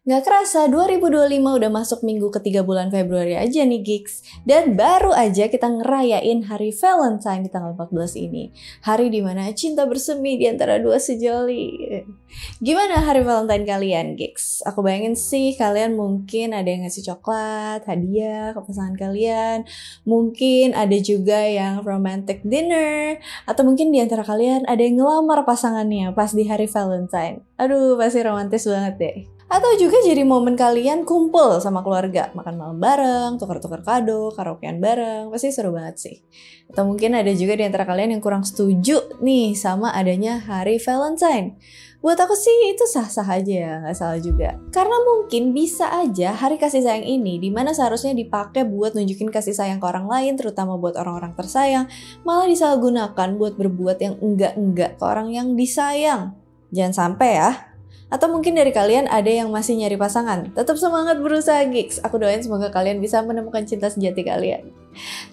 Nggak kerasa 2025 udah masuk minggu ketiga bulan Februari aja nih gigs. Dan baru aja kita ngerayain hari Valentine di tanggal 14 ini. Hari dimana cinta bersemi di antara dua sejoli. Gimana hari Valentine kalian gigs? Aku bayangin sih kalian mungkin ada yang ngasih coklat, hadiah ke pasangan kalian. Mungkin ada juga yang romantic dinner. Atau mungkin di antara kalian ada yang ngelamar pasangannya pas di hari Valentine. Aduh pasti romantis banget deh. Atau juga jadi momen kalian kumpul sama keluarga, makan malam bareng, tukar-tukar kado, karaokean bareng, pasti seru banget sih. Atau mungkin ada juga di antara kalian yang kurang setuju nih sama adanya hari Valentine. Buat aku sih itu sah-sah aja ya, nggak salah juga. Karena mungkin bisa aja hari kasih sayang ini dimana seharusnya dipakai buat nunjukin kasih sayang ke orang lain, terutama buat orang-orang tersayang, malah disalahgunakan buat berbuat yang enggak-enggak ke orang yang disayang. Jangan sampai ya. Atau mungkin dari kalian ada yang masih nyari pasangan. Tetap semangat berusaha gigs. Aku doain semoga kalian bisa menemukan cinta sejati kalian.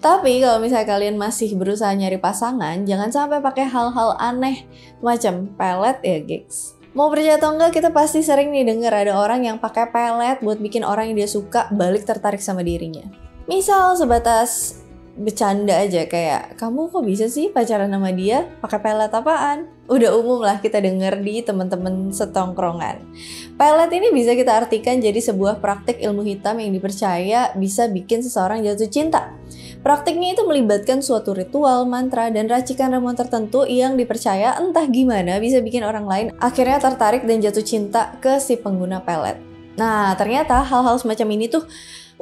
Tapi kalau misalnya kalian masih berusaha nyari pasangan, jangan sampai pakai hal-hal aneh macam pelet ya gigs. Mau percaya atau enggak, kita pasti sering nih denger ada orang yang pakai pelet buat bikin orang yang dia suka balik tertarik sama dirinya. Misal sebatas bercanda aja kayak, kamu kok bisa sih pacaran sama dia pakai pelet apaan? Udah umum lah kita denger di teman-teman setongkrongan. Pelet ini bisa kita artikan jadi sebuah praktik ilmu hitam yang dipercaya bisa bikin seseorang jatuh cinta. Praktiknya itu melibatkan suatu ritual, mantra, dan racikan ramuan tertentu yang dipercaya entah gimana bisa bikin orang lain akhirnya tertarik dan jatuh cinta ke si pengguna pelet. Nah, ternyata hal-hal semacam ini tuh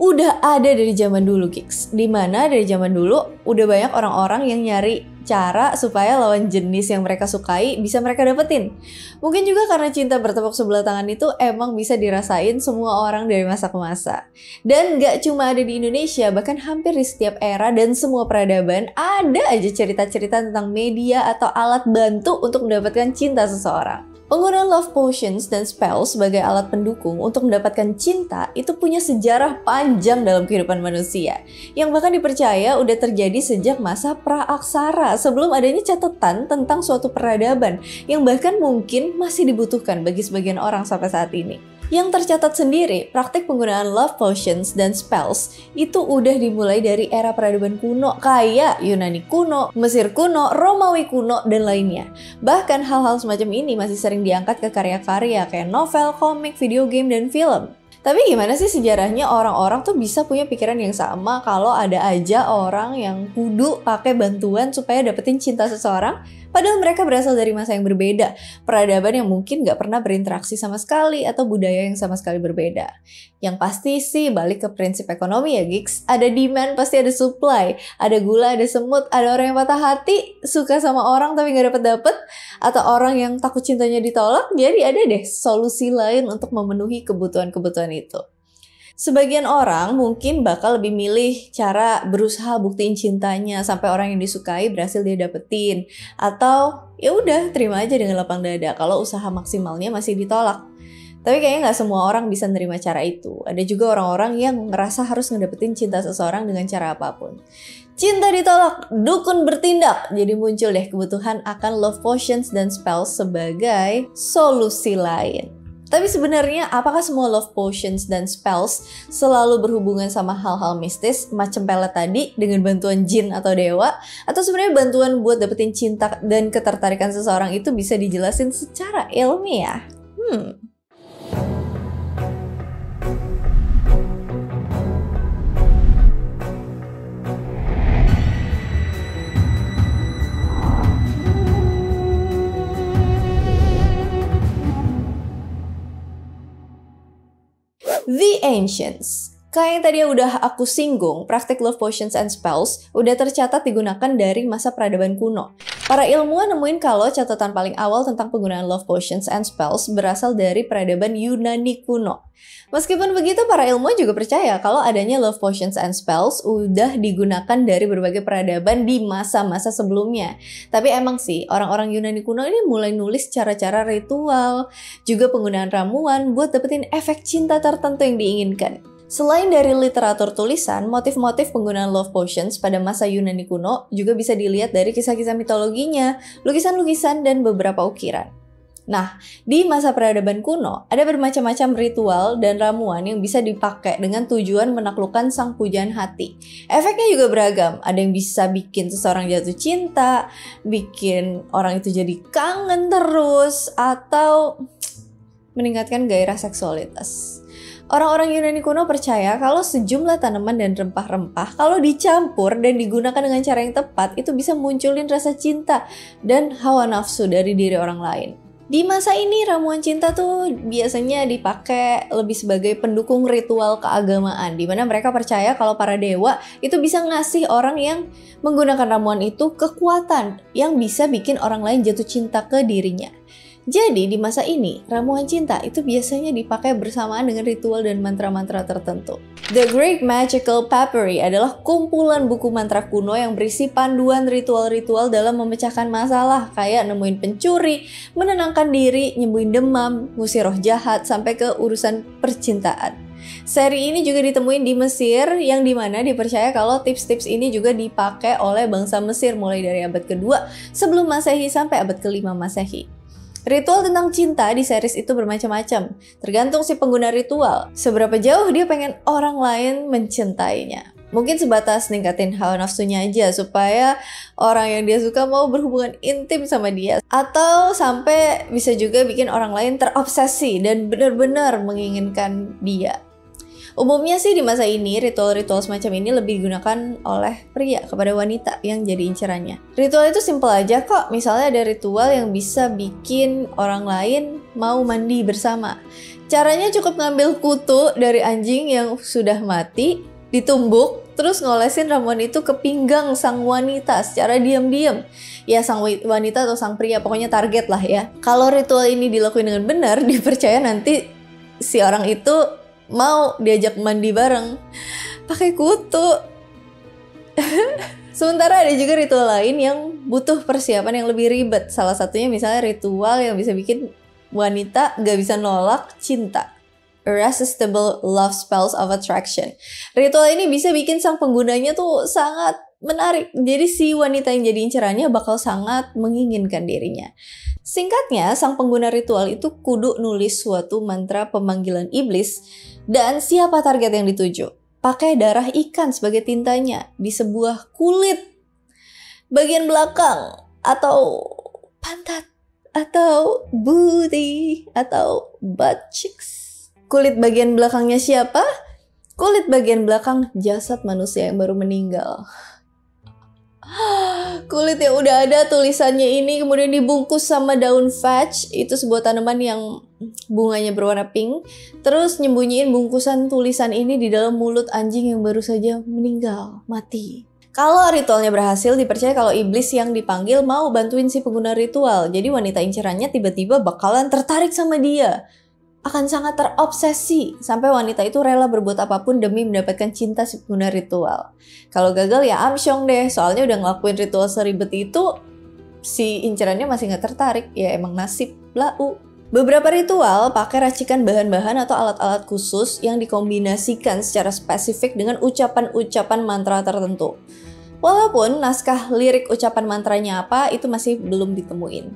udah ada dari zaman dulu gigs. Dimana dari zaman dulu udah banyak orang-orang yang nyari cara supaya lawan jenis yang mereka sukai bisa mereka dapetin. Mungkin juga karena cinta bertepuk sebelah tangan itu emang bisa dirasain semua orang dari masa ke masa. Dan gak cuma ada di Indonesia, bahkan hampir di setiap era dan semua peradaban ada aja cerita-cerita tentang media atau alat bantu untuk mendapatkan cinta seseorang. Penggunaan love potions dan spells sebagai alat pendukung untuk mendapatkan cinta itu punya sejarah panjang dalam kehidupan manusia, yang bahkan dipercaya udah terjadi sejak masa praaksara sebelum adanya catatan tentang suatu peradaban yang bahkan mungkin masih dibutuhkan bagi sebagian orang sampai saat ini. Yang tercatat sendiri, praktik penggunaan love potions dan spells itu udah dimulai dari era peradaban kuno kayak Yunani kuno, Mesir kuno, Romawi kuno, dan lainnya. Bahkan hal-hal semacam ini masih sering diangkat ke karya-karya kayak novel, komik, video game, dan film. Tapi gimana sih sejarahnya orang-orang tuh bisa punya pikiran yang sama kalau ada aja orang yang kudu pakai bantuan supaya dapetin cinta seseorang? Padahal mereka berasal dari masa yang berbeda, peradaban yang mungkin gak pernah berinteraksi sama sekali, atau budaya yang sama sekali berbeda. Yang pasti sih balik ke prinsip ekonomi ya gigs, ada demand pasti ada supply, ada gula, ada semut, ada orang yang patah hati, suka sama orang tapi gak dapet-dapet, atau orang yang takut cintanya ditolak, jadi ada deh solusi lain untuk memenuhi kebutuhan-kebutuhan itu. Sebagian orang mungkin bakal lebih milih cara berusaha buktiin cintanya sampai orang yang disukai berhasil dia dapetin, atau ya udah terima aja dengan lapang dada kalau usaha maksimalnya masih ditolak. Tapi kayaknya nggak semua orang bisa nerima cara itu. Ada juga orang-orang yang ngerasa harus ngedapetin cinta seseorang dengan cara apapun. Cinta ditolak, dukun bertindak. Jadi muncul deh kebutuhan akan love potions dan spells sebagai solusi lain. Tapi sebenarnya apakah semua love potions dan spells selalu berhubungan sama hal-hal mistis macam pelet tadi dengan bantuan jin atau dewa? Atau sebenarnya bantuan buat dapetin cinta dan ketertarikan seseorang itu bisa dijelasin secara ilmiah? The Ancients. Kayak yang tadi udah aku singgung, praktik love potions and spells udah tercatat digunakan dari masa peradaban kuno. Para ilmuwan nemuin kalau catatan paling awal tentang penggunaan love potions and spells berasal dari peradaban Yunani kuno. Meskipun begitu, para ilmuwan juga percaya kalau adanya love potions and spells udah digunakan dari berbagai peradaban di masa-masa sebelumnya. Tapi emang sih, orang-orang Yunani kuno ini mulai nulis cara-cara ritual, juga penggunaan ramuan buat dapetin efek cinta tertentu yang diinginkan. Selain dari literatur tulisan, motif-motif penggunaan love potions pada masa Yunani kuno juga bisa dilihat dari kisah-kisah mitologinya, lukisan-lukisan, dan beberapa ukiran. Nah, di masa peradaban kuno, ada bermacam-macam ritual dan ramuan yang bisa dipakai dengan tujuan menaklukkan sang pujaan hati. Efeknya juga beragam, ada yang bisa bikin seseorang jatuh cinta, bikin orang itu jadi kangen terus, atau meningkatkan gairah seksualitas. Orang-orang Yunani kuno percaya kalau sejumlah tanaman dan rempah-rempah kalau dicampur dan digunakan dengan cara yang tepat itu bisa munculin rasa cinta dan hawa nafsu dari diri orang lain. Di masa ini ramuan cinta tuh biasanya dipakai lebih sebagai pendukung ritual keagamaan, di mana mereka percaya kalau para dewa itu bisa ngasih orang yang menggunakan ramuan itu kekuatan yang bisa bikin orang lain jatuh cinta ke dirinya. Jadi di masa ini, ramuan cinta itu biasanya dipakai bersamaan dengan ritual dan mantra-mantra tertentu. The Great Magical Papyri adalah kumpulan buku mantra kuno yang berisi panduan ritual-ritual dalam memecahkan masalah, kayak nemuin pencuri, menenangkan diri, nyembuhin demam, ngusir roh jahat, sampai ke urusan percintaan. Seri ini juga ditemuin di Mesir, yang dimana dipercaya kalau tips-tips ini juga dipakai oleh bangsa Mesir mulai dari abad kedua sebelum Masehi sampai abad kelima Masehi. Ritual tentang cinta di series itu bermacam-macam, tergantung si pengguna ritual, seberapa jauh dia pengen orang lain mencintainya. Mungkin sebatas ningkatin hawa nafsunya aja supaya orang yang dia suka mau berhubungan intim sama dia, atau sampai bisa juga bikin orang lain terobsesi dan benar-benar menginginkan dia. Umumnya sih di masa ini, ritual-ritual semacam ini lebih digunakan oleh pria kepada wanita yang jadi incerannya. Ritual itu simpel aja kok, misalnya ada ritual yang bisa bikin orang lain mau mandi bersama. Caranya cukup ngambil kutu dari anjing yang sudah mati, ditumbuk, terus ngolesin ramuan itu ke pinggang sang wanita secara diam-diam. Ya sang wanita atau sang pria, pokoknya target lah ya. Kalau ritual ini dilakuin dengan benar, dipercaya nanti si orang itu mau diajak mandi bareng pakai kutu. Sementara ada juga ritual lain yang butuh persiapan yang lebih ribet. Salah satunya misalnya ritual yang bisa bikin wanita gak bisa nolak cinta. Irresistible Love Spells of Attraction. Ritual ini bisa bikin sang penggunanya tuh sangat menarik. Jadi si wanita yang jadi incerannya bakal sangat menginginkan dirinya. Singkatnya, sang pengguna ritual itu kudu nulis suatu mantra pemanggilan iblis dan siapa target yang dituju. Pakai darah ikan sebagai tintanya di sebuah kulit bagian belakang atau pantat atau booty atau butt cheeks. Kulit bagian belakangnya siapa? Kulit bagian belakang jasad manusia yang baru meninggal. Kulit yang udah ada tulisannya ini kemudian dibungkus sama daun vetch, itu sebuah tanaman yang bunganya berwarna pink. Terus nyembunyiin bungkusan tulisan ini di dalam mulut anjing yang baru saja meninggal, mati. Kalau ritualnya berhasil, dipercaya kalau iblis yang dipanggil mau bantuin si pengguna ritual. Jadi wanita incerannya tiba-tiba bakalan tertarik sama dia, akan sangat terobsesi sampai wanita itu rela berbuat apapun demi mendapatkan cinta si pengguna ritual. Kalau gagal ya amsyong deh, soalnya udah ngelakuin ritual seribet itu, si incerannya masih gak tertarik, ya emang nasib lau. Beberapa ritual pakai racikan bahan-bahan atau alat-alat khusus yang dikombinasikan secara spesifik dengan ucapan-ucapan mantra tertentu. Walaupun naskah lirik ucapan mantranya apa itu masih belum ditemuin.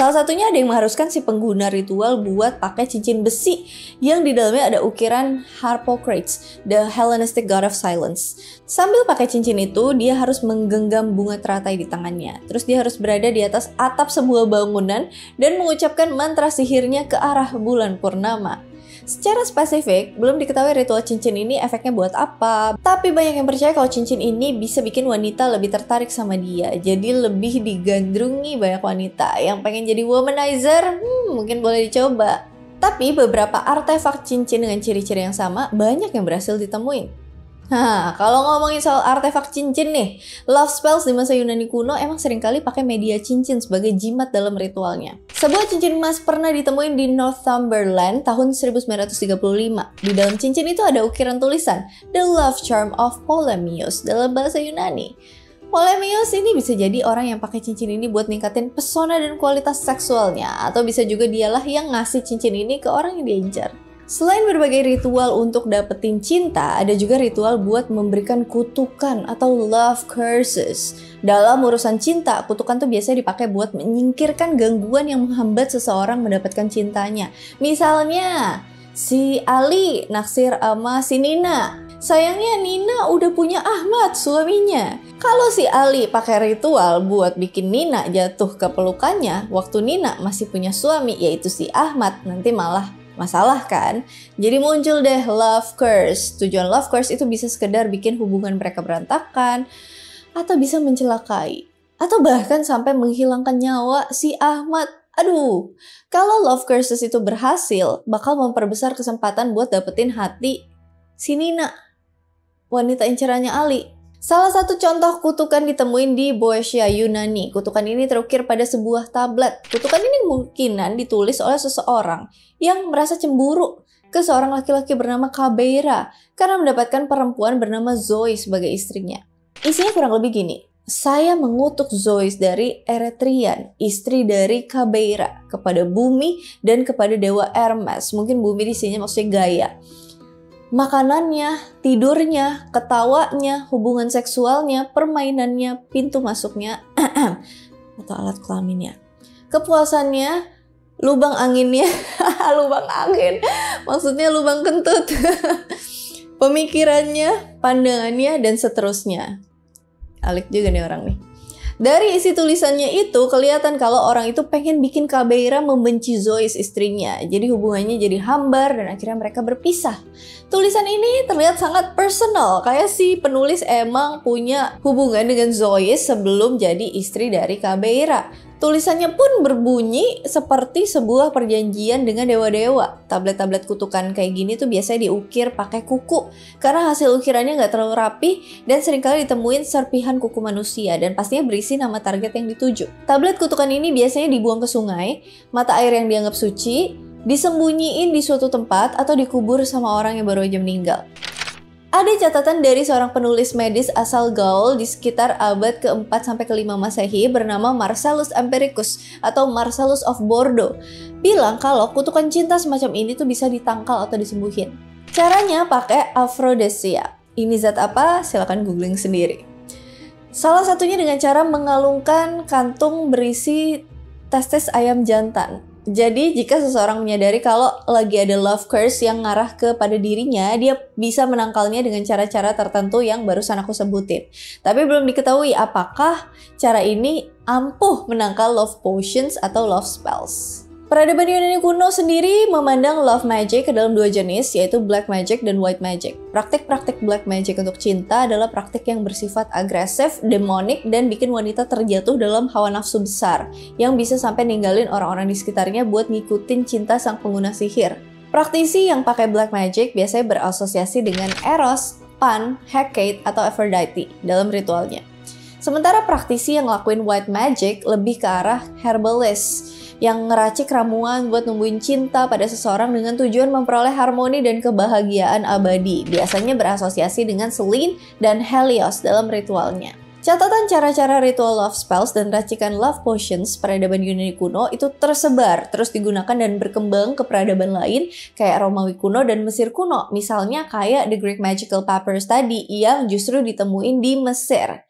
Salah satunya ada yang mengharuskan si pengguna ritual buat pakai cincin besi yang di dalamnya ada ukiran Harpocrates, the Hellenistic god of silence. Sambil pakai cincin itu, dia harus menggenggam bunga teratai di tangannya. Terus dia harus berada di atas atap sebuah bangunan dan mengucapkan mantra sihirnya ke arah bulan purnama. Secara spesifik, belum diketahui ritual cincin ini efeknya buat apa. Tapi banyak yang percaya kalau cincin ini bisa bikin wanita lebih tertarik sama dia. Jadi lebih digandrungi banyak wanita yang pengen jadi womanizer, mungkin boleh dicoba. Tapi beberapa artefak cincin dengan ciri-ciri yang sama banyak yang berhasil ditemuin. Nah, kalau ngomongin soal artefak cincin nih, love spells di masa Yunani kuno emang seringkali pakai media cincin sebagai jimat dalam ritualnya. Sebuah cincin emas pernah ditemuin di Northumberland tahun 1935. Di dalam cincin itu ada ukiran tulisan The Love Charm of Polemius dalam bahasa Yunani. Polemius ini bisa jadi orang yang pakai cincin ini buat ningkatin pesona dan kualitas seksualnya, atau bisa juga dialah yang ngasih cincin ini ke orang yang dia incar. Selain berbagai ritual untuk dapetin cinta, ada juga ritual buat memberikan kutukan atau love curses. Dalam urusan cinta, kutukan tuh biasanya dipakai buat menyingkirkan gangguan yang menghambat seseorang mendapatkan cintanya. Misalnya, si Ali naksir sama si Nina. Sayangnya Nina udah punya Ahmad, suaminya. Kalau si Ali pakai ritual buat bikin Nina jatuh ke pelukannya, waktu Nina masih punya suami, yaitu si Ahmad, nanti malah masalah kan? Jadi muncul deh love curse. Tujuan love curse itu bisa sekedar bikin hubungan mereka berantakan, atau bisa mencelakai, atau bahkan sampai menghilangkan nyawa si Ahmad. Aduh, kalau love curses itu berhasil, bakal memperbesar kesempatan buat dapetin hati si Nina, wanita incerannya Ali. Salah satu contoh kutukan ditemuin di Boeotia Yunani. Kutukan ini terukir pada sebuah tablet. Kutukan ini kemungkinan ditulis oleh seseorang yang merasa cemburu ke seorang laki-laki bernama Kabeira karena mendapatkan perempuan bernama Zoe sebagai istrinya. Isinya kurang lebih gini. Saya mengutuk Zoe dari Eretrian, istri dari Kabeira, kepada bumi dan kepada dewa Hermes. Mungkin bumi di sini maksudnya Gaia. Makanannya, tidurnya, ketawanya, hubungan seksualnya, permainannya, pintu masuknya, atau alat kelaminnya, kepuasannya, lubang anginnya, lubang angin, maksudnya lubang kentut, pemikirannya, pandangannya, dan seterusnya. Alik juga nih orang nih. Dari isi tulisannya itu kelihatan kalau orang itu pengen bikin Kabeira membenci Zoe istrinya. Jadi hubungannya jadi hambar dan akhirnya mereka berpisah. Tulisan ini terlihat sangat personal, kayak si penulis emang punya hubungan dengan Zoe sebelum jadi istri dari Kabeira. Tulisannya pun berbunyi seperti sebuah perjanjian dengan dewa-dewa. Tablet-tablet kutukan kayak gini tuh biasanya diukir pakai kuku karena hasil ukirannya nggak terlalu rapi dan seringkali ditemuin serpihan kuku manusia dan pastinya berisi nama target yang dituju. Tablet kutukan ini biasanya dibuang ke sungai, mata air yang dianggap suci, disembunyiin di suatu tempat atau dikubur sama orang yang baru aja meninggal. Ada catatan dari seorang penulis medis asal Gaul di sekitar abad ke-4 sampai ke-5 Masehi bernama Marcellus Empiricus atau Marcellus of Bordeaux bilang kalau kutukan cinta semacam ini tuh bisa ditangkal atau disembuhin. Caranya pakai aphrodisia. Ini zat apa? Silahkan googling sendiri. Salah satunya dengan cara mengalungkan kantung berisi testis ayam jantan. Jadi jika seseorang menyadari kalau lagi ada love curse yang ngarah kepada dirinya, dia bisa menangkalnya dengan cara-cara tertentu yang barusan aku sebutin. Tapi belum diketahui apakah cara ini ampuh menangkal love potions atau love spells. Peradaban Yunani kuno sendiri memandang love magic ke dalam dua jenis, yaitu black magic dan white magic. Praktik-praktik black magic untuk cinta adalah praktik yang bersifat agresif, demonik, dan bikin wanita terjatuh dalam hawa nafsu besar, yang bisa sampai ninggalin orang-orang di sekitarnya buat ngikutin cinta sang pengguna sihir. Praktisi yang pakai black magic biasanya berasosiasi dengan Eros, Pan, Hecate, atau Aphrodite dalam ritualnya. Sementara praktisi yang ngelakuin white magic lebih ke arah herbalist, yang ngeracik ramuan buat numbuhin cinta pada seseorang dengan tujuan memperoleh harmoni dan kebahagiaan abadi. Biasanya berasosiasi dengan Selene dan Helios dalam ritualnya. Catatan cara-cara ritual love spells dan racikan love potions peradaban Yunani kuno itu tersebar, terus digunakan dan berkembang ke peradaban lain kayak Romawi kuno dan Mesir kuno. Misalnya kayak The Greek Magical Papyrus tadi yang justru ditemuin di Mesir.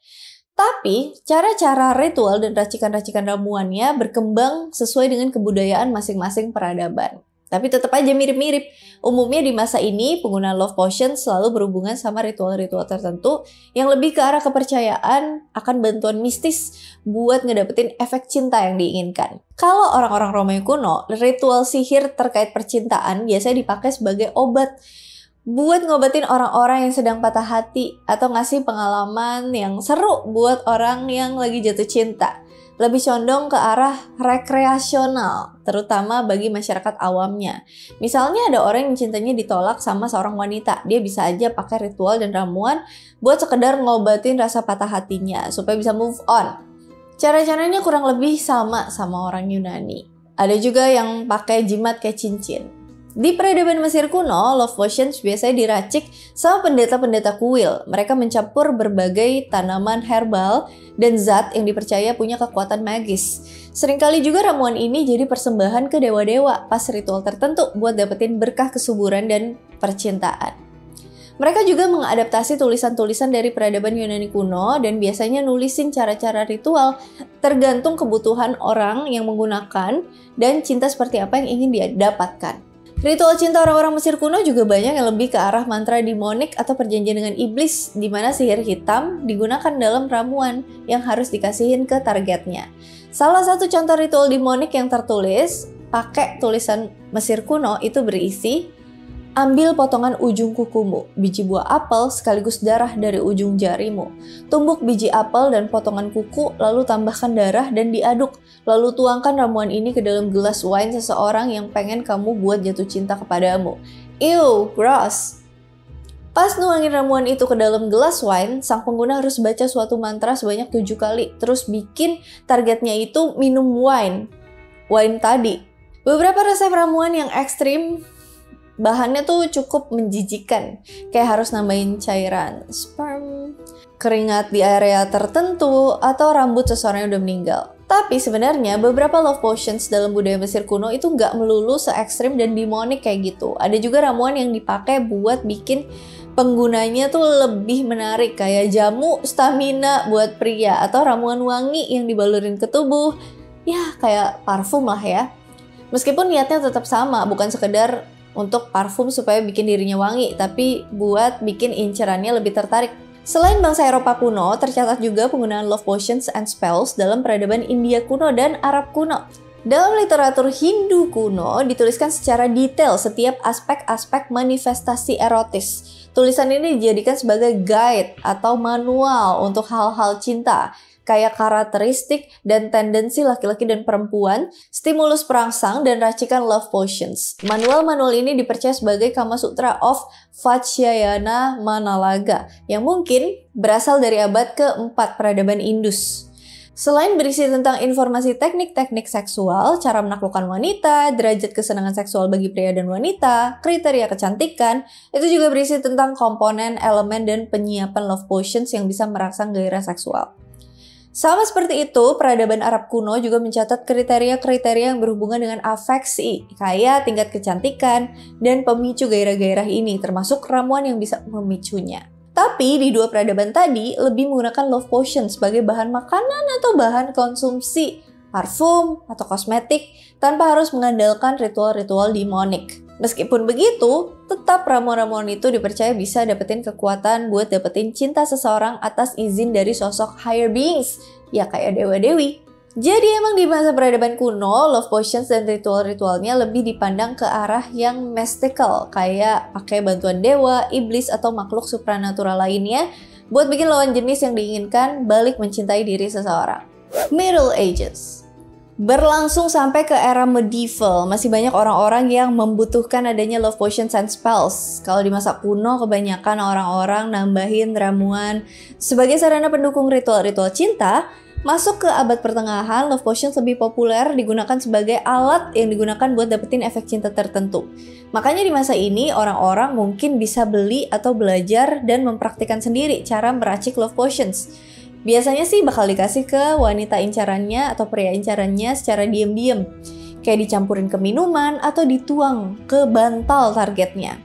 Tapi, cara-cara ritual dan racikan-racikan ramuannya berkembang sesuai dengan kebudayaan masing-masing peradaban. Tapi tetap aja mirip-mirip. Umumnya di masa ini, penggunaan love potion selalu berhubungan sama ritual-ritual tertentu yang lebih ke arah kepercayaan akan bantuan mistis buat ngedapetin efek cinta yang diinginkan. Kalau orang-orang Romawi kuno, ritual sihir terkait percintaan biasanya dipakai sebagai obat buat ngobatin orang-orang yang sedang patah hati atau ngasih pengalaman yang seru buat orang yang lagi jatuh cinta. Lebih condong ke arah rekreasional, terutama bagi masyarakat awamnya. Misalnya ada orang yang cintanya ditolak sama seorang wanita, dia bisa aja pakai ritual dan ramuan buat sekedar ngobatin rasa patah hatinya supaya bisa move on. Cara-caranya kurang lebih sama orang Yunani. Ada juga yang pakai jimat kayak cincin. Di peradaban Mesir kuno, love potions biasanya diracik sama pendeta-pendeta kuil. Mereka mencampur berbagai tanaman herbal dan zat yang dipercaya punya kekuatan magis. Seringkali juga ramuan ini jadi persembahan ke dewa-dewa pas ritual tertentu buat dapetin berkah kesuburan dan percintaan. Mereka juga mengadaptasi tulisan-tulisan dari peradaban Yunani kuno dan biasanya nulisin cara-cara ritual tergantung kebutuhan orang yang menggunakan dan cinta seperti apa yang ingin dia dapatkan. Ritual cinta orang-orang Mesir kuno juga banyak yang lebih ke arah mantra demonik atau perjanjian dengan iblis, di mana sihir hitam digunakan dalam ramuan yang harus dikasihin ke targetnya. Salah satu contoh ritual demonik yang tertulis pakai tulisan Mesir kuno itu berisi, ambil potongan ujung kukumu, biji buah apel sekaligus darah dari ujung jarimu. Tumbuk biji apel dan potongan kuku, lalu tambahkan darah dan diaduk. Lalu tuangkan ramuan ini ke dalam gelas wine seseorang yang pengen kamu buat jatuh cinta kepadamu. Ew, gross! Pas nuangin ramuan itu ke dalam gelas wine, sang pengguna harus baca suatu mantra sebanyak 7 kali. Terus bikin targetnya itu minum wine tadi. Beberapa resep ramuan yang ekstrim, bahannya tuh cukup menjijikan, kayak harus nambahin cairan sperm, keringat di area tertentu, atau rambut seseorang yang udah meninggal. Tapi sebenarnya beberapa love potions dalam budaya Mesir kuno itu nggak melulu se-ekstrim dan demonik kayak gitu. Ada juga ramuan yang dipakai buat bikin penggunanya tuh lebih menarik, kayak jamu stamina buat pria, atau ramuan wangi yang dibalurin ke tubuh. Ya kayak parfum lah ya. Meskipun niatnya tetap sama, bukan sekedar untuk parfum supaya bikin dirinya wangi, tapi buat bikin incerannya lebih tertarik. Selain bangsa Eropa kuno, tercatat juga penggunaan love potions and spells dalam peradaban India kuno dan Arab kuno. Dalam literatur Hindu kuno, dituliskan secara detail setiap aspek-aspek manifestasi erotis. Tulisan ini dijadikan sebagai guide atau manual untuk hal-hal cinta, kayak karakteristik dan tendensi laki-laki dan perempuan, stimulus perangsang, dan racikan love potions. Manual-manual ini dipercaya sebagai Kama Sutra of Vatsyayana Manalaga, yang mungkin berasal dari abad ke-4 peradaban Indus. Selain berisi tentang informasi teknik-teknik seksual, cara menaklukkan wanita, derajat kesenangan seksual bagi pria dan wanita, kriteria kecantikan, itu juga berisi tentang komponen, elemen, dan penyiapan love potions yang bisa merangsang gairah seksual. Sama seperti itu, peradaban Arab kuno juga mencatat kriteria-kriteria yang berhubungan dengan afeksi, kayak tingkat kecantikan dan pemicu gairah-gairah ini, termasuk ramuan yang bisa memicunya. Tapi di dua peradaban tadi lebih menggunakan love potion sebagai bahan makanan atau bahan konsumsi, parfum atau kosmetik, tanpa harus mengandalkan ritual-ritual demonik. Meskipun begitu, tetap ramuan-ramuan itu dipercaya bisa dapetin kekuatan buat dapetin cinta seseorang atas izin dari sosok higher beings, ya kayak dewa-dewi. Jadi emang di masa peradaban kuno, love potions dan ritual-ritualnya lebih dipandang ke arah yang mystical, kayak pakai bantuan dewa, iblis, atau makhluk supranatural lainnya buat bikin lawan jenis yang diinginkan balik mencintai diri seseorang. Middle Ages berlangsung sampai ke era medieval, masih banyak orang-orang yang membutuhkan adanya love potions and spells. Kalau di masa kuno, kebanyakan orang-orang nambahin ramuan sebagai sarana pendukung ritual-ritual cinta. Masuk ke abad pertengahan, love potions lebih populer digunakan sebagai alat yang digunakan buat dapetin efek cinta tertentu. Makanya di masa ini, orang-orang mungkin bisa beli atau belajar dan mempraktikkan sendiri cara meracik love potions. Biasanya sih bakal dikasih ke wanita incarannya atau pria incarannya secara diam-diam, kayak dicampurin ke minuman atau dituang ke bantal targetnya.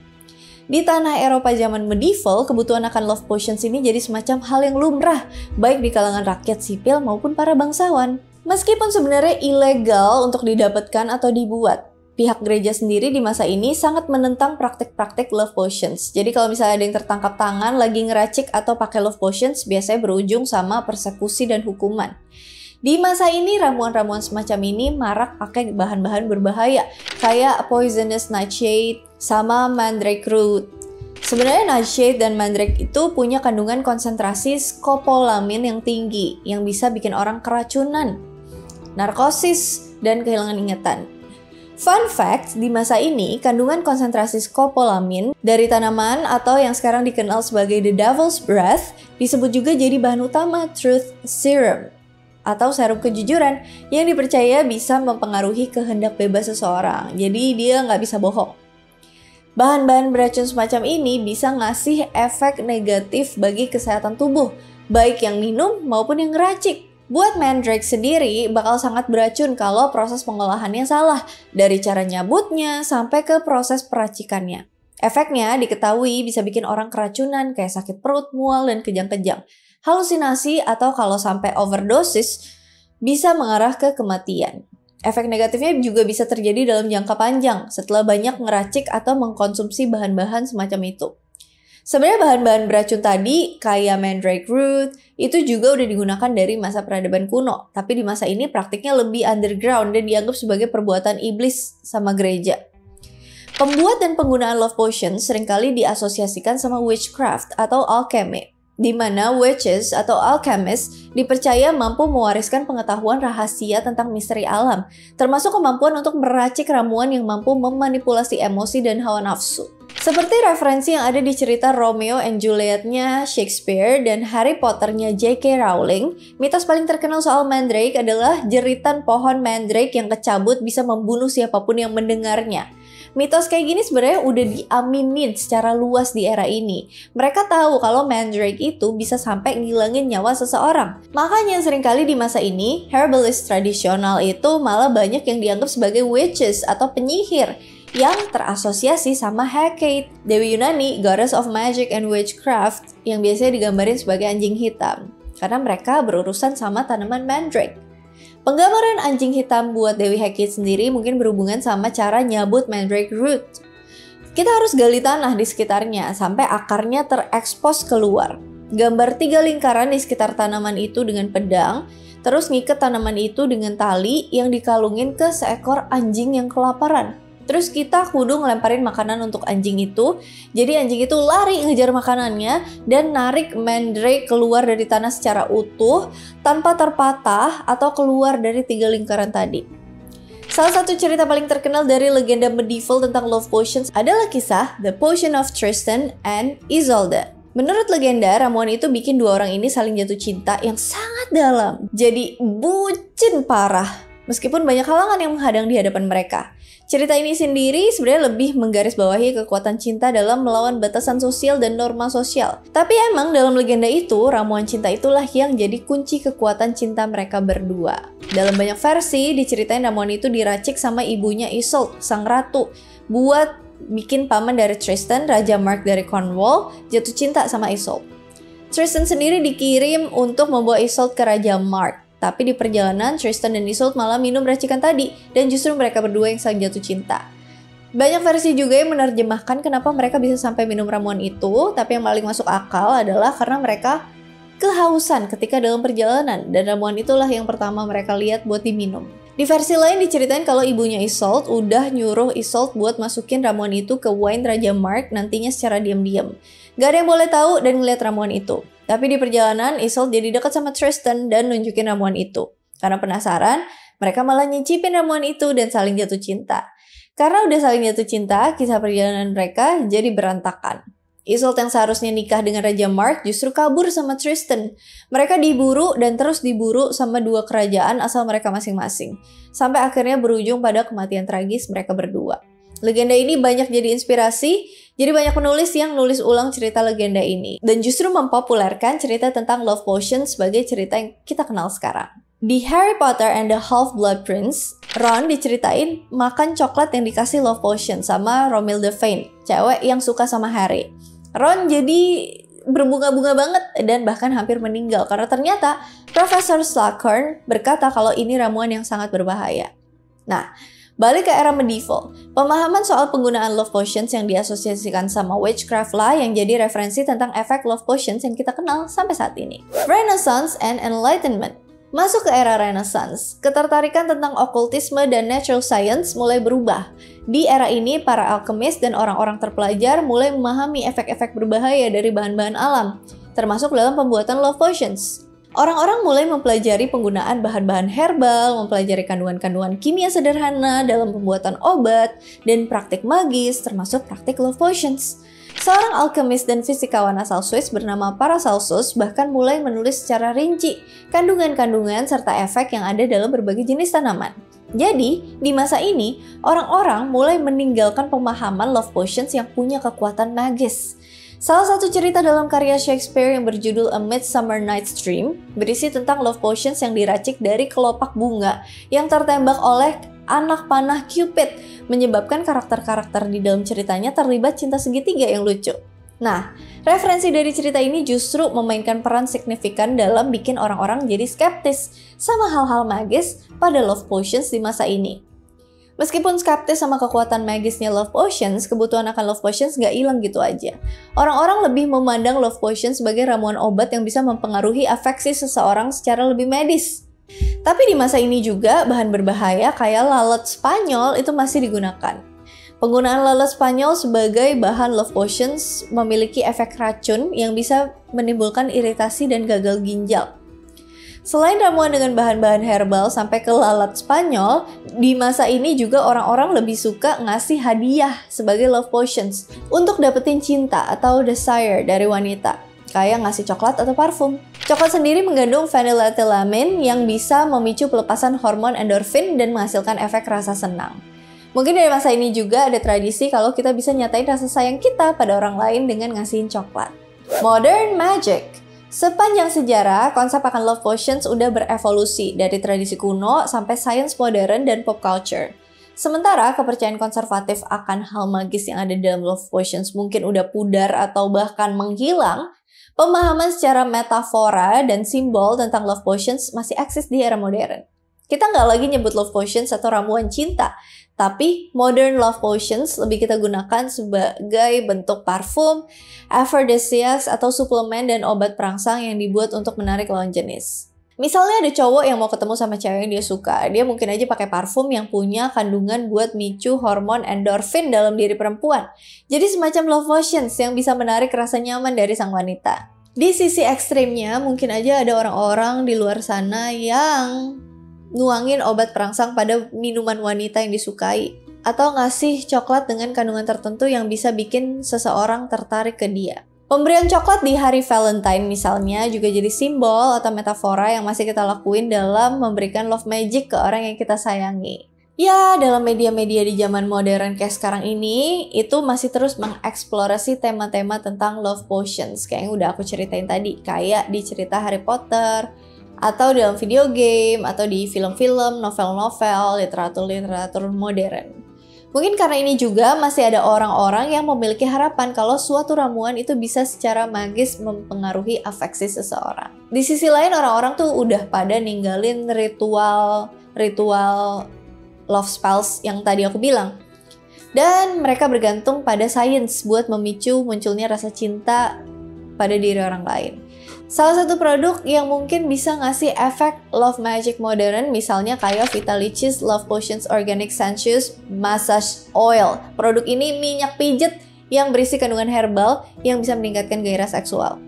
Di tanah Eropa zaman medieval, kebutuhan akan love potions ini jadi semacam hal yang lumrah, baik di kalangan rakyat sipil maupun para bangsawan. Meskipun sebenarnya ilegal untuk didapatkan atau dibuat, pihak gereja sendiri di masa ini sangat menentang praktik-praktik love potions. Jadi kalau misalnya ada yang tertangkap tangan lagi ngeracik atau pakai love potions, biasanya berujung sama persekusi dan hukuman. Di masa ini, ramuan-ramuan semacam ini marak pakai bahan-bahan berbahaya, kayak poisonous nightshade sama mandrake root. Sebenarnya nightshade dan mandrake itu punya kandungan konsentrasi skopolamin yang tinggi, yang bisa bikin orang keracunan, narkosis, dan kehilangan ingatan. Fun fact, di masa ini, kandungan konsentrasi skopolamin dari tanaman atau yang sekarang dikenal sebagai the devil's breath disebut juga jadi bahan utama truth serum atau serum kejujuran yang dipercaya bisa mempengaruhi kehendak bebas seseorang. Jadi dia nggak bisa bohong. Bahan-bahan beracun semacam ini bisa ngasih efek negatif bagi kesehatan tubuh, baik yang minum maupun yang ngeracik. Buat mandrake sendiri bakal sangat beracun kalau proses pengolahannya salah, dari cara nyabutnya sampai ke proses peracikannya. Efeknya diketahui bisa bikin orang keracunan kayak sakit perut, mual, dan kejang-kejang. Halusinasi atau kalau sampai overdosis bisa mengarah ke kematian. Efek negatifnya juga bisa terjadi dalam jangka panjang setelah banyak ngeracik atau mengkonsumsi bahan-bahan semacam itu. Sebenarnya bahan-bahan beracun tadi kayak mandrake root itu juga udah digunakan dari masa peradaban kuno. Tapi di masa ini praktiknya lebih underground dan dianggap sebagai perbuatan iblis sama gereja. Pembuat dan penggunaan love potion seringkali diasosiasikan sama witchcraft atau alchemy, di mana witches atau alchemists dipercaya mampu mewariskan pengetahuan rahasia tentang misteri alam, termasuk kemampuan untuk meracik ramuan yang mampu memanipulasi emosi dan hawa nafsu. Seperti referensi yang ada di cerita Romeo and Juliet-nya Shakespeare dan Harry Potter-nya J.K. Rowling, mitos paling terkenal soal mandrake adalah jeritan pohon mandrake yang kecabut bisa membunuh siapapun yang mendengarnya. Mitos kayak gini sebenarnya udah diaminin secara luas di era ini. Mereka tahu kalau mandrake itu bisa sampai ngilangin nyawa seseorang. Makanya seringkali di masa ini, herbalist tradisional itu malah banyak yang dianggap sebagai witches atau penyihir yang terasosiasi sama Hecate, dewi Yunani, goddess of magic and witchcraft, yang biasanya digambarin sebagai anjing hitam, karena mereka berurusan sama tanaman mandrake. Penggambaran anjing hitam buat Dewi Hecate sendiri mungkin berhubungan sama cara nyabut mandrake root. Kita harus gali tanah di sekitarnya sampai akarnya terekspos keluar. Gambar 3 lingkaran di sekitar tanaman itu dengan pedang, terus ngiket tanaman itu dengan tali yang dikalungin ke seekor anjing yang kelaparan. Terus kita kudu ngelemparin makanan untuk anjing itu. Jadi anjing itu lari ngejar makanannya dan narik mandrake keluar dari tanah secara utuh tanpa terpatah atau keluar dari 3 lingkaran tadi. Salah satu cerita paling terkenal dari legenda medieval tentang love potions adalah kisah The Potion of Tristan and Isolde. Menurut legenda, ramuan itu bikin dua orang ini saling jatuh cinta yang sangat dalam. Jadi bucin parah, meskipun banyak halangan yang menghadang di hadapan mereka. Cerita ini sendiri sebenarnya lebih menggarisbawahi kekuatan cinta dalam melawan batasan sosial dan norma sosial. Tapi emang dalam legenda itu, ramuan cinta itulah yang jadi kunci kekuatan cinta mereka berdua. Dalam banyak versi, diceritain ramuan itu diracik sama ibunya Isolde, sang ratu, buat bikin paman dari Tristan, Raja Mark dari Cornwall, jatuh cinta sama Isolde. Tristan sendiri dikirim untuk membawa Isolde ke Raja Mark. Tapi di perjalanan, Tristan dan Isolde malah minum racikan tadi, dan justru mereka berdua yang saling jatuh cinta. Banyak versi juga yang menerjemahkan kenapa mereka bisa sampai minum ramuan itu, tapi yang paling masuk akal adalah karena mereka kehausan ketika dalam perjalanan, dan ramuan itulah yang pertama mereka lihat buat diminum. Di versi lain diceritain kalau ibunya Isolde udah nyuruh Isolde buat masukin ramuan itu ke wine Raja Mark nantinya secara diam-diam. Gak ada yang boleh tahu dan ngeliat ramuan itu. Tapi di perjalanan, Isolde jadi dekat sama Tristan dan nunjukin ramuan itu. Karena penasaran, mereka malah nyicipin ramuan itu dan saling jatuh cinta. Karena udah saling jatuh cinta, kisah perjalanan mereka jadi berantakan. Isolde yang seharusnya nikah dengan Raja Mark justru kabur sama Tristan. Mereka diburu dan terus diburu sama dua kerajaan asal mereka masing-masing. Sampai akhirnya berujung pada kematian tragis mereka berdua. Legenda ini banyak jadi inspirasi, jadi banyak penulis yang nulis ulang cerita legenda ini. Dan justru mempopulerkan cerita tentang love potion sebagai cerita yang kita kenal sekarang. Di Harry Potter and the Half-Blood Prince, Ron diceritain makan coklat yang dikasih love potion sama Romilda Vane, cewek yang suka sama Harry. Ron jadi berbunga-bunga banget dan bahkan hampir meninggal karena ternyata Profesor Slughorn berkata kalau ini ramuan yang sangat berbahaya. Nah, balik ke era medieval, pemahaman soal penggunaan love potions yang diasosiasikan sama witchcraft lah yang jadi referensi tentang efek love potions yang kita kenal sampai saat ini. Renaissance and Enlightenment. Masuk ke era Renaissance, ketertarikan tentang okultisme dan natural science mulai berubah. Di era ini, para alkemis dan orang-orang terpelajar mulai memahami efek-efek berbahaya dari bahan-bahan alam, termasuk dalam pembuatan love potions. Orang-orang mulai mempelajari penggunaan bahan-bahan herbal, mempelajari kandungan-kandungan kimia sederhana dalam pembuatan obat, dan praktik magis termasuk praktik love potions. Seorang alkemis dan fisikawan asal Swiss bernama Paracelsus bahkan mulai menulis secara rinci kandungan-kandungan serta efek yang ada dalam berbagai jenis tanaman. Jadi, di masa ini, orang-orang mulai meninggalkan pemahaman love potions yang punya kekuatan magis. Salah satu cerita dalam karya Shakespeare yang berjudul A Midsummer Night's Dream berisi tentang love potions yang diracik dari kelopak bunga yang tertembak oleh anak panah Cupid, menyebabkan karakter-karakter di dalam ceritanya terlibat cinta segitiga yang lucu. Nah, referensi dari cerita ini justru memainkan peran signifikan dalam bikin orang-orang jadi skeptis sama hal-hal magis pada love potions di masa ini. Meskipun skeptis sama kekuatan magisnya love potions, kebutuhan akan love potions gak hilang gitu aja. Orang-orang lebih memandang love potions sebagai ramuan obat yang bisa mempengaruhi afeksi seseorang secara lebih medis. Tapi di masa ini juga bahan berbahaya kayak lalat Spanyol itu masih digunakan. Penggunaan lalat Spanyol sebagai bahan love potions memiliki efek racun yang bisa menimbulkan iritasi dan gagal ginjal. Selain ramuan dengan bahan-bahan herbal sampai ke lalat Spanyol, di masa ini juga orang-orang lebih suka ngasih hadiah sebagai love potions untuk dapetin cinta atau desire dari wanita, kayak ngasih coklat atau parfum. Coklat sendiri mengandung phenylethylamine yang bisa memicu pelepasan hormon endorfin dan menghasilkan efek rasa senang. Mungkin dari masa ini juga ada tradisi kalau kita bisa nyatain rasa sayang kita pada orang lain dengan ngasihin coklat. Modern Magic. Sepanjang sejarah, konsep akan love potions udah berevolusi dari tradisi kuno sampai sains modern dan pop culture. Sementara kepercayaan konservatif akan hal magis yang ada dalam love potions mungkin udah pudar atau bahkan menghilang, pemahaman secara metafora dan simbol tentang love potions masih eksis di era modern. Kita nggak lagi nyebut love potions atau ramuan cinta, tapi modern love potions lebih kita gunakan sebagai bentuk parfum, aphrodisiacs atau suplemen dan obat perangsang yang dibuat untuk menarik lawan jenis. Misalnya ada cowok yang mau ketemu sama cewek yang dia suka, dia mungkin aja pakai parfum yang punya kandungan buat micu hormon endorfin dalam diri perempuan. Jadi semacam love potions yang bisa menarik rasa nyaman dari sang wanita. Di sisi ekstrimnya, mungkin aja ada orang-orang di luar sana yang nuangin obat perangsang pada minuman wanita yang disukai, atau ngasih coklat dengan kandungan tertentu yang bisa bikin seseorang tertarik ke dia. Pemberian coklat di hari Valentine misalnya juga jadi simbol atau metafora yang masih kita lakuin dalam memberikan love magic ke orang yang kita sayangi. Ya, dalam media-media di zaman modern kayak sekarang ini, itu masih terus mengeksplorasi tema-tema tentang love potions, kayak yang udah aku ceritain tadi, kayak di cerita Harry Potter, atau dalam video game, atau di film-film, novel-novel, literatur-literatur modern. Mungkin karena ini juga masih ada orang-orang yang memiliki harapan kalau suatu ramuan itu bisa secara magis mempengaruhi afeksi seseorang. Di sisi lain, orang-orang tuh udah pada ninggalin ritual love spells yang tadi aku bilang. Dan mereka bergantung pada sains buat memicu munculnya rasa cinta pada diri orang lain. Salah satu produk yang mungkin bisa ngasih efek love magic modern misalnya kayak Vitalych's Love Potions Organic Sensuous Massage Oil. Produk ini minyak pijet yang berisi kandungan herbal yang bisa meningkatkan gairah seksual.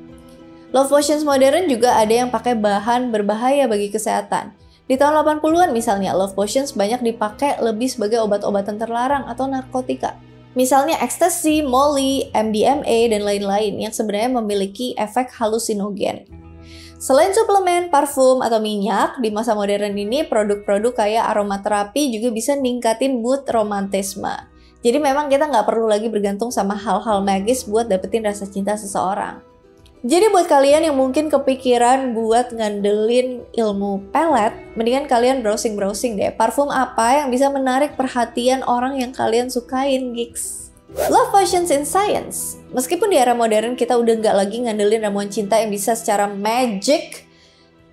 Love potions modern juga ada yang pakai bahan berbahaya bagi kesehatan. Di tahun 80-an misalnya, love potions banyak dipakai lebih sebagai obat-obatan terlarang atau narkotika. Misalnya ecstasy, molly, MDMA, dan lain-lain yang sebenarnya memiliki efek halusinogen. Selain suplemen, parfum, atau minyak, di masa modern ini produk-produk kayak aromaterapi juga bisa ningkatin mood romantisme. Jadi memang kita nggak perlu lagi bergantung sama hal-hal magis buat dapetin rasa cinta seseorang. Jadi buat kalian yang mungkin kepikiran buat ngandelin ilmu pelet, mendingan kalian browsing-browsing deh. Parfum apa yang bisa menarik perhatian orang yang kalian sukain, gigs? Love potions in science. Meskipun di era modern kita udah nggak lagi ngandelin ramuan cinta yang bisa secara magic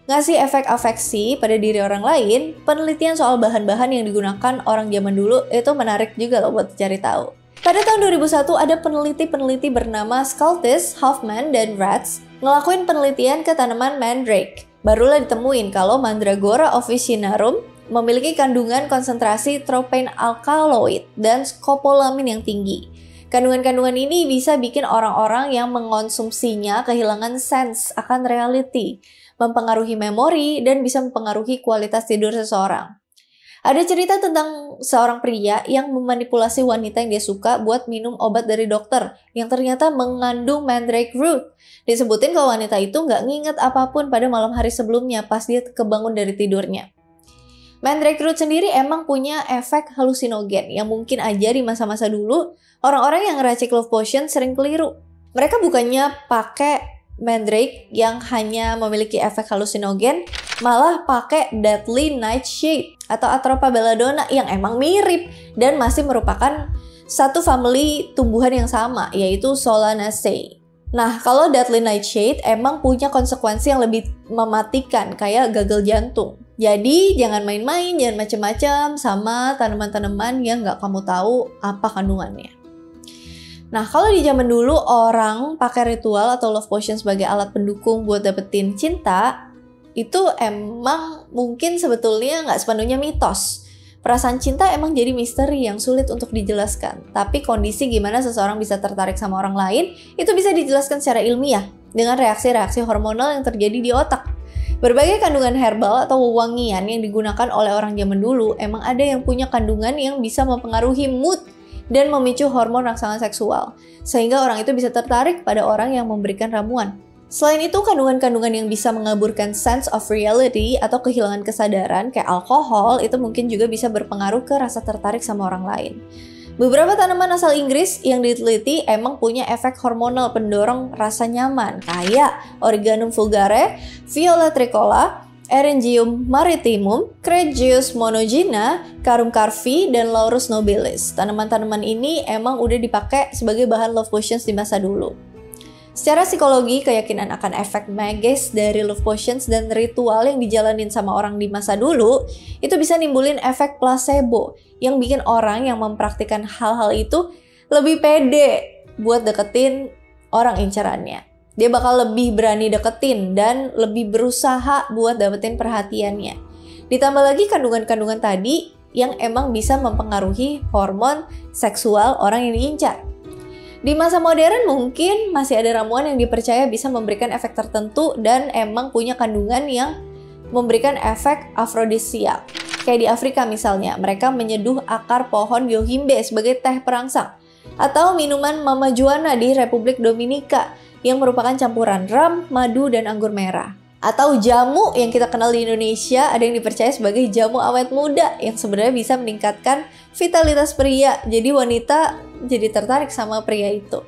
ngasih efek afeksi pada diri orang lain, penelitian soal bahan-bahan yang digunakan orang zaman dulu itu menarik juga loh buat dicari tahu. Pada tahun 2001 ada peneliti-peneliti bernama Skaltis, Hoffman, dan Ratz ngelakuin penelitian ke tanaman mandrake. Barulah ditemuin kalau Mandragora officinarum memiliki kandungan konsentrasi terpene alkaloid dan skopolamin yang tinggi. Kandungan-kandungan ini bisa bikin orang-orang yang mengonsumsinya kehilangan sense akan reality, mempengaruhi memori, dan bisa mempengaruhi kualitas tidur seseorang. Ada cerita tentang seorang pria yang memanipulasi wanita yang dia suka buat minum obat dari dokter yang ternyata mengandung mandrake root. Disebutin kalau wanita itu nggak nginget apapun pada malam hari sebelumnya pas dia kebangun dari tidurnya. Mandrake root sendiri emang punya efek halusinogen yang mungkin aja di masa-masa dulu orang-orang yang ngeracik love potion sering keliru. Mereka bukannya pakai mandrake yang hanya memiliki efek halusinogen, malah pakai deadly nightshade atau Atropa belladonna yang emang mirip dan masih merupakan satu family tumbuhan yang sama, yaitu Solanaceae. Nah, kalau deadly nightshade emang punya konsekuensi yang lebih mematikan, kayak gagal jantung. Jadi, jangan main-main, jangan macem-macem sama tanaman-tanaman yang nggak kamu tahu apa kandungannya. Nah, kalau di zaman dulu orang pakai ritual atau love potion sebagai alat pendukung buat dapetin cinta, itu emang mungkin sebetulnya nggak sepenuhnya mitos. Perasaan cinta emang jadi misteri yang sulit untuk dijelaskan. Tapi kondisi gimana seseorang bisa tertarik sama orang lain, itu bisa dijelaskan secara ilmiah dengan reaksi-reaksi hormonal yang terjadi di otak. Berbagai kandungan herbal atau wewangian yang digunakan oleh orang zaman dulu emang ada yang punya kandungan yang bisa mempengaruhi mood dan memicu hormon rangsangan seksual, sehingga orang itu bisa tertarik pada orang yang memberikan ramuan. Selain itu, kandungan-kandungan yang bisa mengaburkan sense of reality atau kehilangan kesadaran kayak alkohol itu mungkin juga bisa berpengaruh ke rasa tertarik sama orang lain. Beberapa tanaman asal Inggris yang diteliti emang punya efek hormonal pendorong rasa nyaman kayak Origanum vulgare, Viola tricola, Eryngium maritimum, Crejus monogyna, Carum carvi, dan Laurus nobilis. Tanaman-tanaman ini emang udah dipakai sebagai bahan love potions di masa dulu. Secara psikologi, keyakinan akan efek magis dari love potions dan ritual yang dijalanin sama orang di masa dulu itu bisa nimbulin efek placebo yang bikin orang yang mempraktikkan hal-hal itu lebih pede buat deketin orang incerannya. Dia bakal lebih berani deketin dan lebih berusaha buat dapetin perhatiannya. Ditambah lagi kandungan-kandungan tadi yang emang bisa mempengaruhi hormon seksual orang yang diincar. Di masa modern mungkin masih ada ramuan yang dipercaya bisa memberikan efek tertentu dan emang punya kandungan yang memberikan efek afrodisiak. Kayak di Afrika misalnya, mereka menyeduh akar pohon yohimbe sebagai teh perangsang. Atau minuman Mama Juana di Republik Dominika yang merupakan campuran rum, madu, dan anggur merah. Atau jamu yang kita kenal di Indonesia ada yang dipercaya sebagai jamu awet muda yang sebenarnya bisa meningkatkan vitalitas pria. Jadi wanita jadi tertarik sama pria itu.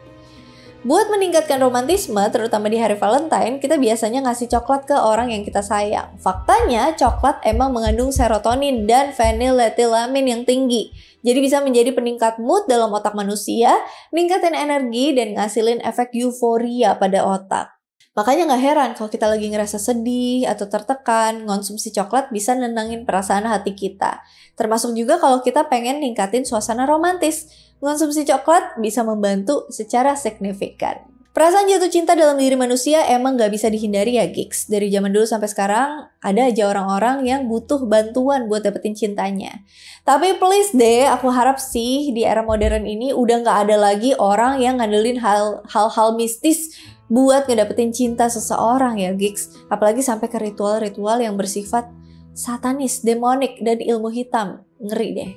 Buat meningkatkan romantisme, terutama di hari Valentine, kita biasanya ngasih coklat ke orang yang kita sayang. Faktanya, coklat emang mengandung serotonin dan phenyletilamin yang tinggi. Jadi bisa menjadi peningkat mood dalam otak manusia, ningkatin energi, dan ngasilin efek euforia pada otak. Makanya gak heran kalau kita lagi ngerasa sedih atau tertekan, konsumsi coklat bisa nenangin perasaan hati kita. Termasuk juga kalau kita pengen ningkatin suasana romantis, konsumsi coklat bisa membantu secara signifikan. Perasaan jatuh cinta dalam diri manusia emang gak bisa dihindari ya gigs. Dari zaman dulu sampai sekarang, ada aja orang-orang yang butuh bantuan buat dapetin cintanya. Tapi please deh, aku harap sih di era modern ini udah gak ada lagi orang yang ngandelin hal-hal mistis buat ngedapetin cinta seseorang ya gigs. Apalagi sampai ke ritual-ritual yang bersifat satanis, demonik, dan ilmu hitam. Ngeri deh.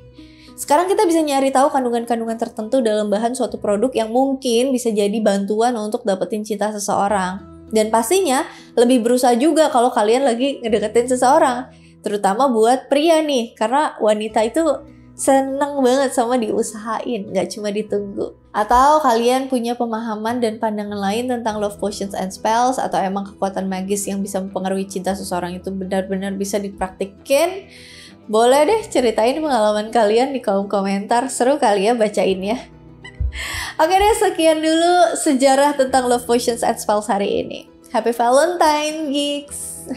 Sekarang kita bisa nyari tahu kandungan-kandungan tertentu dalam bahan suatu produk yang mungkin bisa jadi bantuan untuk dapetin cinta seseorang. Dan pastinya lebih berusaha juga kalau kalian lagi ngedeketin seseorang. Terutama buat pria nih, karena wanita itu seneng banget sama diusahain, gak cuma ditunggu. Atau kalian punya pemahaman dan pandangan lain tentang love potions and spells, atau emang kekuatan magis yang bisa mempengaruhi cinta seseorang itu benar-benar bisa dipraktikin, boleh deh ceritain pengalaman kalian di kolom komentar. Seru kali ya bacain ya. Oke deh, sekian dulu sejarah tentang love potions and spells hari ini. Happy Valentine geeks.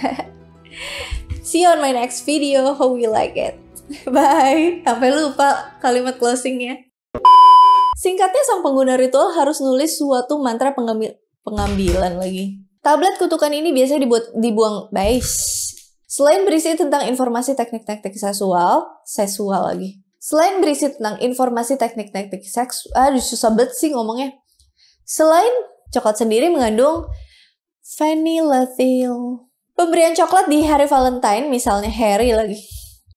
See you on my next video. Hope you like it. Bye. Sampai lupa kalimat closingnya. Singkatnya, sang pengguna ritual harus nulis suatu mantra pengambilan lagi. Tablet kutukan ini biasanya dibuang base. Selain berisi tentang informasi teknik-teknik seksual lagi. Selain berisi tentang informasi teknik-teknik seksual, susah banget sih ngomongnya. Selain coklat sendiri mengandung phenylethyl. Pemberian coklat di hari Valentine, misalnya Harry lagi.